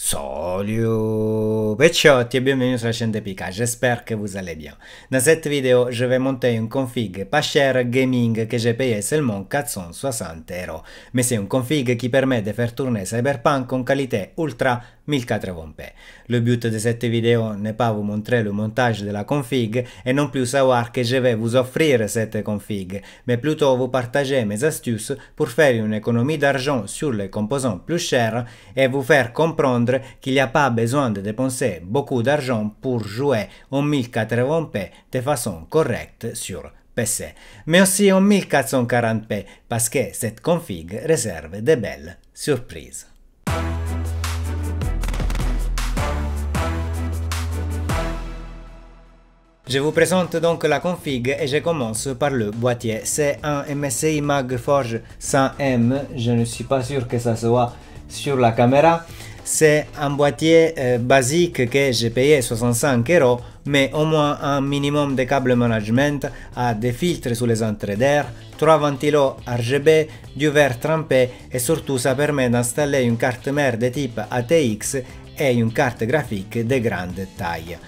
Salut Pecciotti et bienvenue sur la chaîne de Pika, j'espère que vous allez bien. Dans cette vidéo, je vais monter une config pas chère gaming que j'ai payé seulement 460 €. Mais c'est une config qui permet de faire tourner Cyberpunk en qualité Ultra 1080p. Le but de cette vidéo n'est pas vous montrer le montage de la config et non plus savoir que je vais vous offrir cette config, mais plutôt vous partager mes astuces pour faire une économie d'argent sur les composants plus chers et vous faire comprendre qu'il n'y a pas besoin de dépenser beaucoup d'argent pour jouer en 1080p de façon correcte sur PC, mais aussi en 1440p parce que cette config réserve de belles surprises. Je vous présente donc la config et je commence par le boîtier. C'est un MSI MagForge 100M, je ne suis pas sûr que ça se voit sur la caméra. C'est un boîtier basique que j'ai payé 65 €, mais au moins un minimum de câble management, a des filtres sous les entrées d'air, 3 ventilos RGB, du verre trempé et surtout ça permet d'installer une carte mère de type ATX et une carte graphique de grande taille.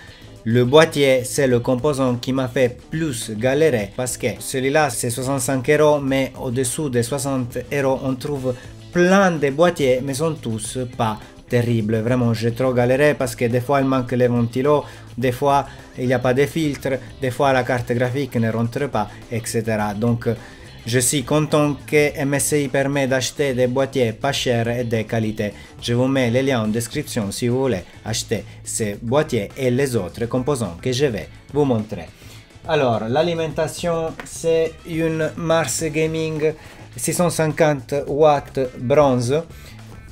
Le boîtier, c'est le composant qui m'a fait plus galérer parce que celui-là c'est 65 €, mais au-dessous des 60 € on trouve plein de boîtiers, mais sont tous pas terribles. Vraiment, j'ai trop galéré parce que des fois il manque les ventilos, des fois il n'y a pas de filtre, des fois la carte graphique ne rentre pas, etc. Donc je suis content que MSI permet d'acheter des boîtiers pas chers et de qualité. Je vous mets les liens en description si vous voulez acheter ces boîtiers et les autres composants que je vais vous montrer. Alors, l'alimentation, c'est une Mars Gaming 650 watts bronze,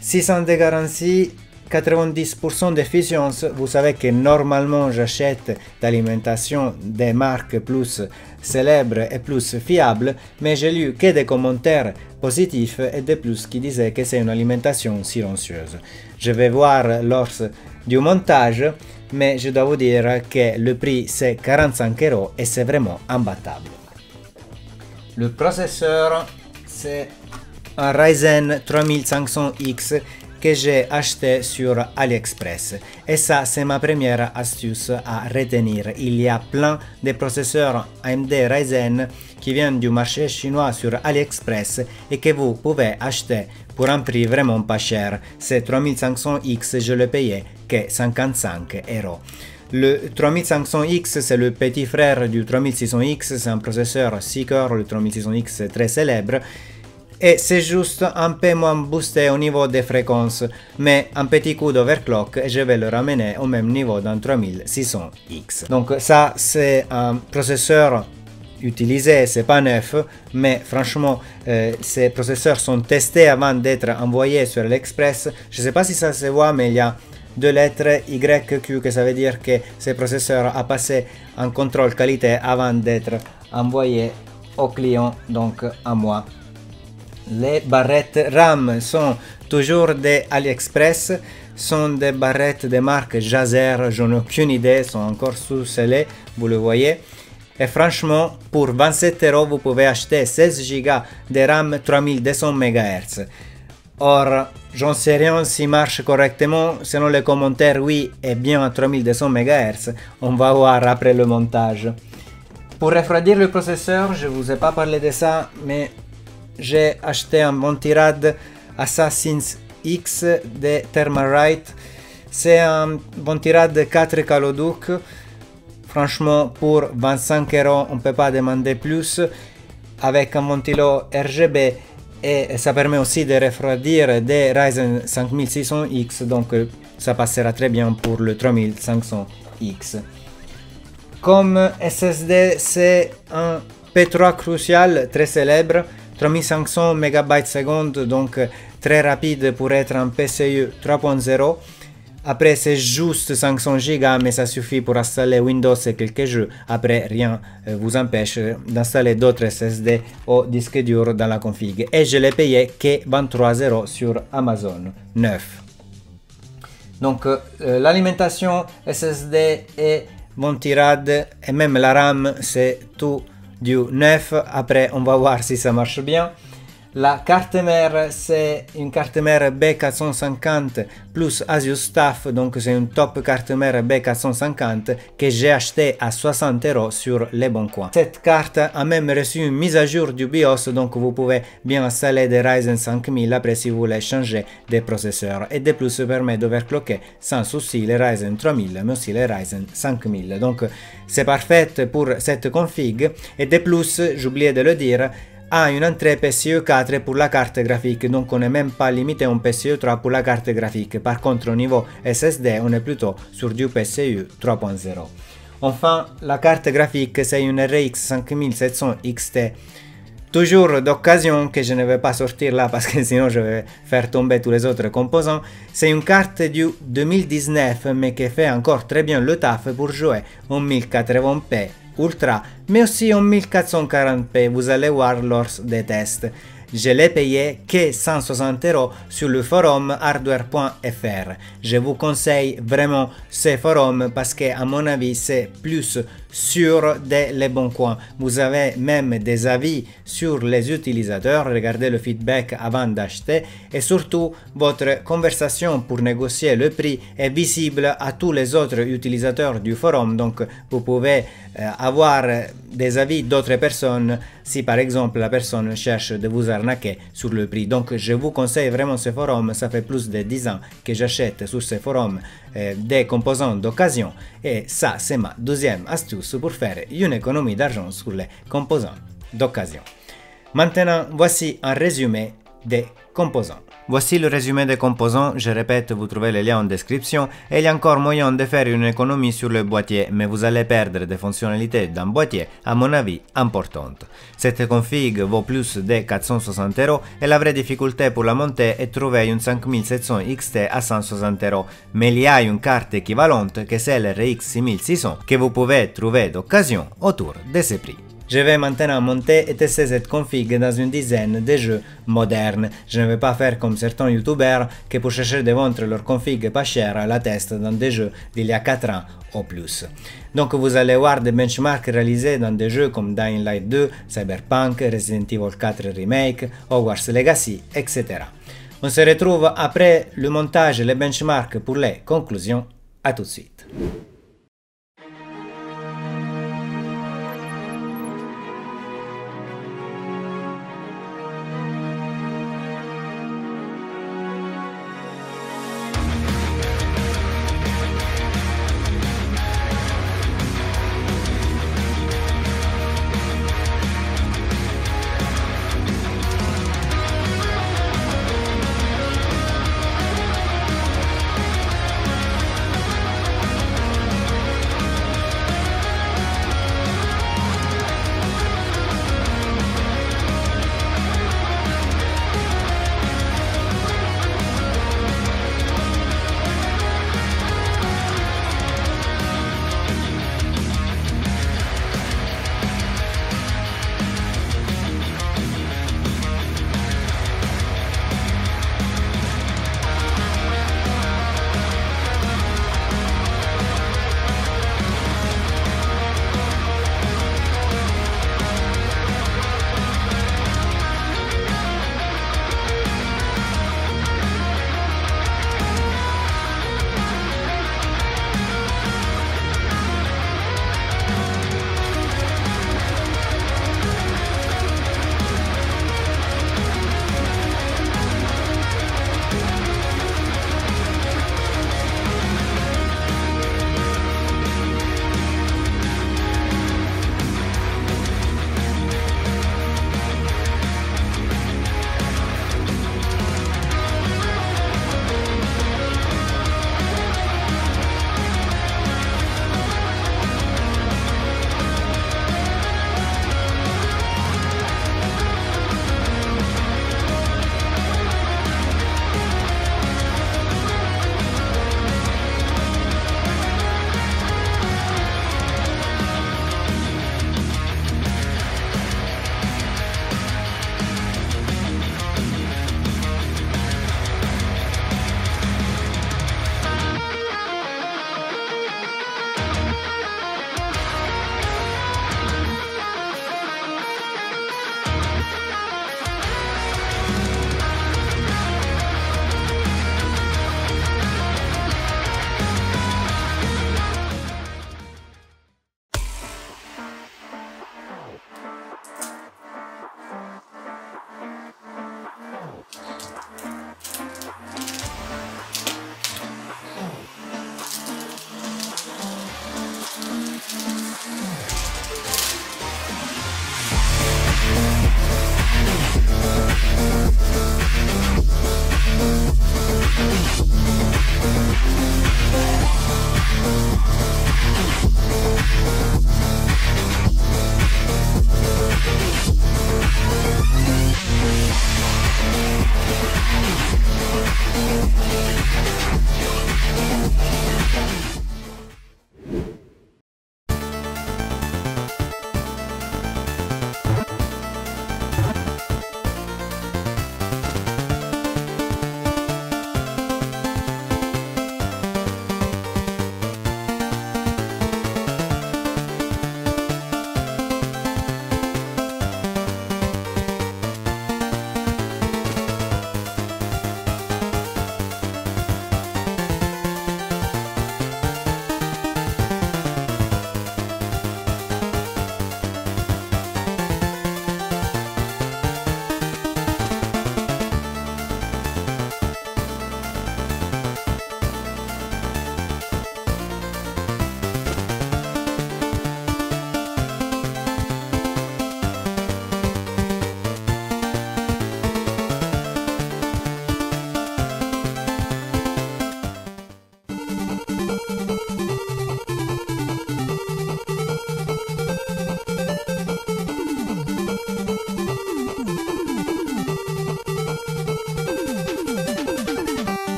6 ans de garantie, 90% d'efficience. Vous savez que normalement j'achète d'alimentation des marques plus célèbres et plus fiables, mais j'ai lu que des commentaires positifs et de plus qui disaient que c'est une alimentation silencieuse. Je vais voir lors du montage, mais je dois vous dire que le prix c'est 45 € et c'est vraiment imbattable. Le processeur, c'est un Ryzen 3500X que j'ai acheté sur AliExpress. Et ça, c'est ma première astuce à retenir. Il y a plein de processeurs AMD Ryzen qui viennent du marché chinois sur AliExpress et que vous pouvez acheter pour un prix vraiment pas cher. C'est 3500X, je le payais que 55 €. Le 3500X, c'est le petit frère du 3600X, c'est un processeur 6 cœurs, le 3600X c'est très célèbre. Et c'est juste un peu moins boosté au niveau des fréquences, mais un petit coup d'overclock et je vais le ramener au même niveau d'un 3600X. Donc ça c'est un processeur utilisé, c'est pas neuf, mais franchement ces processeurs sont testés avant d'être envoyés sur l'Express. Je sais pas si ça se voit, mais il y a deux lettres YQ, que ça veut dire que ce processeur a passé un contrôle qualité avant d'être envoyé au client, donc à moi. Les barrettes RAM sont toujours des AliExpress, sont des barrettes de marque Jazer, j'en ai aucune idée, sont encore sous-scellées, vous le voyez. Et franchement, pour 27 € vous pouvez acheter 16 Go de RAM 3200 MHz. Or, j'en sais rien s'il marche correctement, selon les commentaires, oui, est bien à 3200 MHz, on va voir après le montage. Pour refroidir le processeur, je vous ai pas parlé de ça, mais j'ai acheté un Montirad Assassin's X de Thermalright. C'est un Montirad 4 caloduc. Franchement, pour 25 € on ne peut pas demander plus. Avec un ventilo RGB et ça permet aussi de refroidir des Ryzen 5600X. Donc ça passera très bien pour le 3500X. Comme SSD, c'est un P3 Crucial très célèbre. 3500 MB/s, donc très rapide pour être un PCIe 3.0. Après c'est juste 500 Go, mais ça suffit pour installer Windows et quelques jeux. Après rien vous empêche d'installer d'autres SSD au disque dur dans la config. Et je l'ai payé que 23 € sur Amazon neuf. Donc l'alimentation SSD et Montirad et même la RAM c'est tout du neuf. Après on va voir si ça marche bien. La carte mère, c'est une carte mère B450 plus Asus Staff, donc c'est une top carte mère B450 que j'ai acheté à 60 € sur Les Bons Coins. Cette carte a même reçu une mise à jour du BIOS, donc vous pouvez bien installer des Ryzen 5000 après si vous voulez changer des processeurs. Et de plus, ça permet d'overclocker sans souci les Ryzen 3000 mais aussi les Ryzen 5000. Donc c'est parfait pour cette config. Et de plus, j'oubliais de le dire, a une entrée PCIe 4 pour la carte graphique, donc on n'est même pas limité à un PCIe 3 pour la carte graphique. Par contre, au niveau SSD, on est plutôt sur du PCIe 3.0. Enfin, la carte graphique, c'est une RX 5700 XT, toujours d'occasion, que je ne vais pas sortir là parce que sinon je vais faire tomber tous les autres composants. C'est une carte du 2019 mais qui fait encore très bien le taf pour jouer en 1080p Ultra, mais aussi en 1440p, vous allez voir lors des tests. Je l'ai payé que 160 € sur le forum hardware.fr. Je vous conseille vraiment ce forum parce que à mon avis c'est plus sûr de Les Bons Coins. Vous avez même des avis sur les utilisateurs, regardez le feedback avant d'acheter et surtout votre conversation pour négocier le prix est visible à tous les autres utilisateurs du forum, donc vous pouvez avoir des avis d'autres personnes si par exemple la personne cherche de vous arnaquer sur le prix. Donc je vous conseille vraiment ce forum, ça fait plus de 10 ans que j'achète sur ce forum des composants d'occasion et ça c'est ma deuxième astuce pour faire une économie d'argent sur les composants d'occasion. Maintenant voici un résumé des composants. Voici le résumé des composants, je répète, vous trouvez les liens en description et il y a encore moyen de faire une économie sur le boîtier, mais vous allez perdre des fonctionnalités d'un boîtier, à mon avis, importantes. Cette config vaut plus de 460 € et la vraie difficulté pour la monter est trouver une 5700 XT à 160 €, mais il y a une carte équivalente que c'est le RX 6600 que vous pouvez trouver d'occasion autour de ce prix. Je vais maintenant monter et tester cette config dans une dizaine de jeux modernes. Je ne vais pas faire comme certains youtubeurs qui pour chercher de vendre leur config pas chère la testent dans des jeux d'il y a 4 ans ou plus. Donc vous allez voir des benchmarks réalisés dans des jeux comme Dying Light 2, Cyberpunk, Resident Evil 4 Remake, Hogwarts Legacy, etc. On se retrouve après le montage et les benchmarks pour les conclusions. À tout de suite.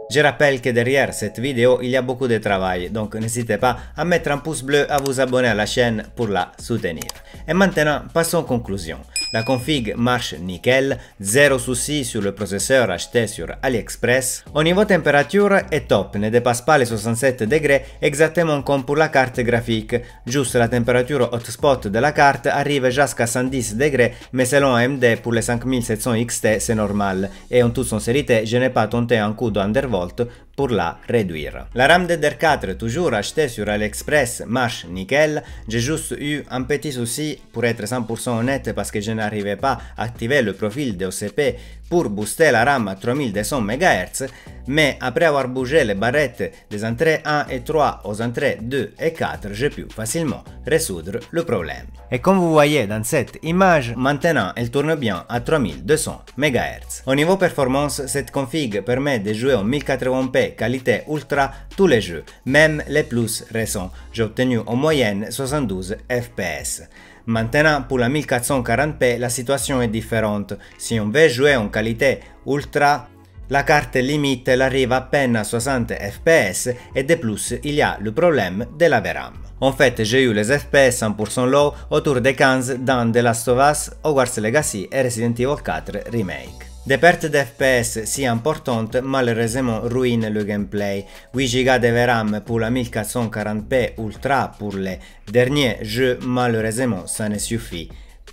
Je rappelle que derrière cette vidéo, il y a beaucoup de travail, donc n'hésitez pas à mettre un pouce bleu, à vous abonner à la chaîne pour la soutenir. Et maintenant, passons aux conclusions. La config marche nickel, zéro souci sur le processeur acheté sur AliExpress. Au niveau température est top, ne dépasse pas les 67 degrés, exactement comme pour la carte graphique. Juste la température hotspot de la carte arrive jusqu'à 110 degrés, mais selon AMD pour les 5700 XT c'est normal. Et en toute sincérité, je n'ai pas tenté un coup d'Undervolt pour la réduire. La RAM DDR4 toujours achetée sur AliExpress marche nickel. J'ai juste eu un petit souci pour être 100% honnête parce que je n'arrivais pas à activer le profil DOCP pour booster la RAM à 3200 MHz, mais après avoir bougé les barrettes des entrées 1 et 3 aux entrées 2 et 4, j'ai pu facilement résoudre le problème. Et comme vous voyez dans cette image, maintenant elle tourne bien à 3200 MHz. Au niveau performance, cette config permet de jouer en 1080p qualité ultra tous les jeux, même les plus récents. J'ai obtenu en moyenne 72 FPS. Maintenant, pour la 1440p, la situation est différente. Si on veut jouer en qualité ultra, la carte limite arrive à peine à 60 fps et de plus, il y a le problème de la VRAM. En fait, j'ai eu les FPS 100% low autour des 15 dans The Last of Us, Hogwarts Legacy et Resident Evil 4 Remake. Des pertes d'FPS si importantes malheureusement ruinent le gameplay. 8 Go de VRAM pour la 1440p Ultra pour les derniers jeux, malheureusement ça ne suffit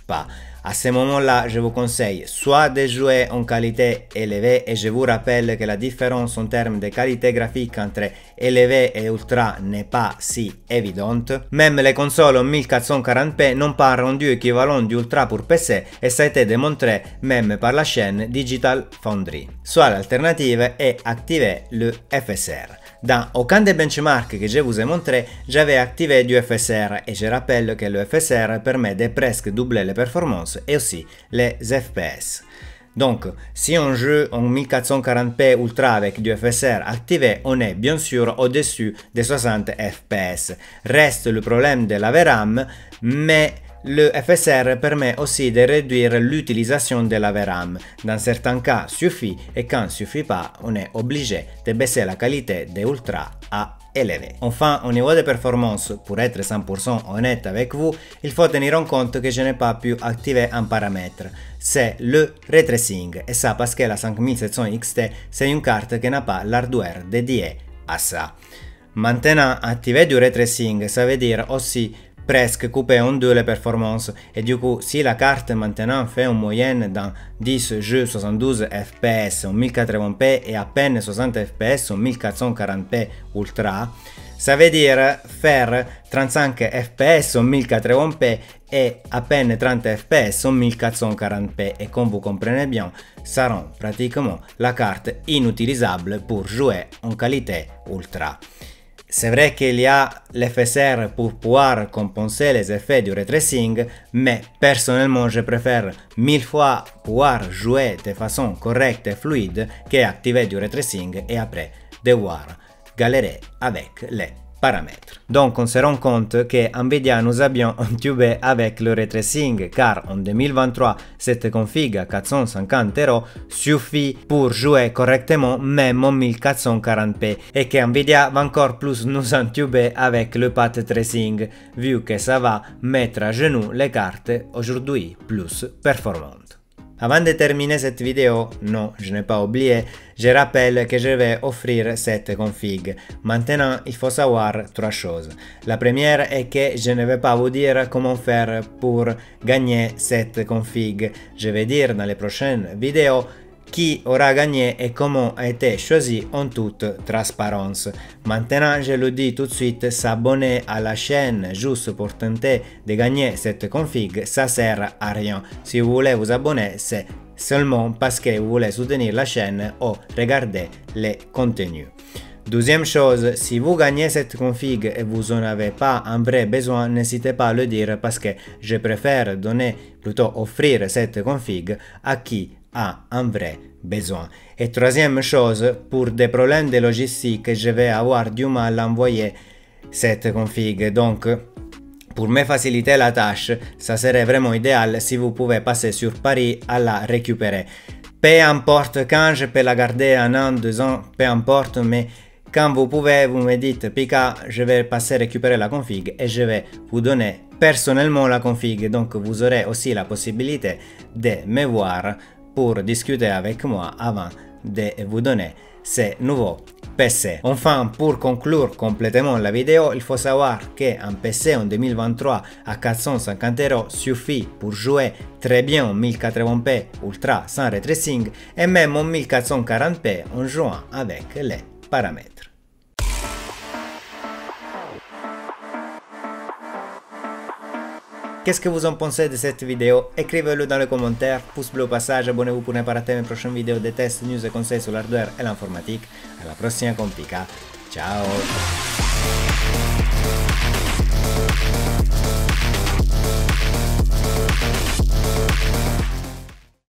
pas. À ce moment-là, je vous conseille soit de jouer en qualité élevée, et je vous rappelle que la différence en termes de qualité graphique entre élevé et ultra n'est pas si évidente. Même les consoles en 1440p n'ont pas rendu équivalent du ultra pour PC et ça a été démontré même par la chaîne Digital Foundry. Soit l'alternative est activer le FSR. Dans aucun des benchmarks que je vous ai montré, j'avais activé du FSR et je rappelle que le FSR permet de presque doubler les performances et aussi les FPS. Donc, si on joue en 1440p Ultra avec du FSR activé, on est bien sûr au-dessus des 60 FPS. Reste le problème de la VRAM, mais le FSR permet aussi de réduire l'utilisation de la VRAM. Dans certains cas suffit et quand suffit pas, on est obligé de baisser la qualité des Ultra à élevé. Enfin, au niveau des performances, pour être 100% honnête avec vous, il faut tenir en compte que je n'ai pas pu activer un paramètre. C'est le ray tracing, et ça parce que la 5700 XT c'est une carte qui n'a pas l'hardware dédié à ça. Maintenant, activer du ray tracing, ça veut dire aussi presque couper en deux les performances, et du coup si la carte maintenant fait en moyenne dans 10 jeux 72 fps en 1080p et à peine 60 fps en 1440p Ultra, ça veut dire faire 35 fps en 1080p et à peine 30 fps en 1440p, et comme vous comprenez bien, ça rend pratiquement la carte inutilisable pour jouer en qualité Ultra. C'est vrai qu'il y a l'FSR pour pouvoir compenser les effets du ray tracing, mais personnellement je préfère 1000 fois pouvoir jouer de façon correcte et fluide qu'activer du ray tracing et après devoir galérer avec les paramètres. Donc on se rend compte que Nvidia nous a bien entubé avec le ray tracing, car en 2023 cette config à 450 € suffit pour jouer correctement même en 1440p, et que Nvidia va encore plus nous entuber avec le path tracing, vu que ça va mettre à genoux les cartes aujourd'hui plus performantes. Avant de terminer cette vidéo, non, je n'ai pas oublié, je rappelle que je vais offrir cette config. Maintenant, il faut savoir trois choses. La première est que je ne vais pas vous dire comment faire pour gagner cette config. Je vais dire dans les prochaines vidéos qui aura gagné et comment a été choisi en toute transparence. Maintenant, je le dis tout de suite, s'abonner à la chaîne juste pour tenter de gagner cette config, ça sert à rien. Si vous voulez vous abonner, c'est seulement parce que vous voulez soutenir la chaîne ou regarder les contenus. Deuxième chose, si vous gagnez cette config et vous en avez pas un vrai besoin, n'hésitez pas à le dire parce que je préfère donner, plutôt offrir cette config à qui a un vrai besoin. Et troisième chose, pour des problèmes de logistique, je vais avoir du mal à envoyer cette config. Donc, pour me faciliter la tâche, ça serait vraiment idéal si vous pouvez passer sur Paris à la récupérer. peu importe quand je peux la garder un an, 2 ans, peu importe, mais quand vous pouvez, vous me dites Pika, je vais passer récupérer la config et je vais vous donner personnellement la config, donc vous aurez aussi la possibilité de me voir pour discuter avec moi avant de vous donner ces nouveaux PC. Enfin, pour conclure complètement la vidéo, il faut savoir qu'un PC en 2023 à 450 € suffit pour jouer très bien en 1080p Ultra sans ray tracing et même en 1440p en jouant avec les paramètres. Qu'est-ce que vous en pensez de cette vidéo? Écrivez-le dans les commentaires, pouce bleu au passage, abonnez-vous pour ne pas rater mes prochaines vidéos de tests, news et conseils sur l'hardware et l'informatique. À la prochaine con Pika. Ciao!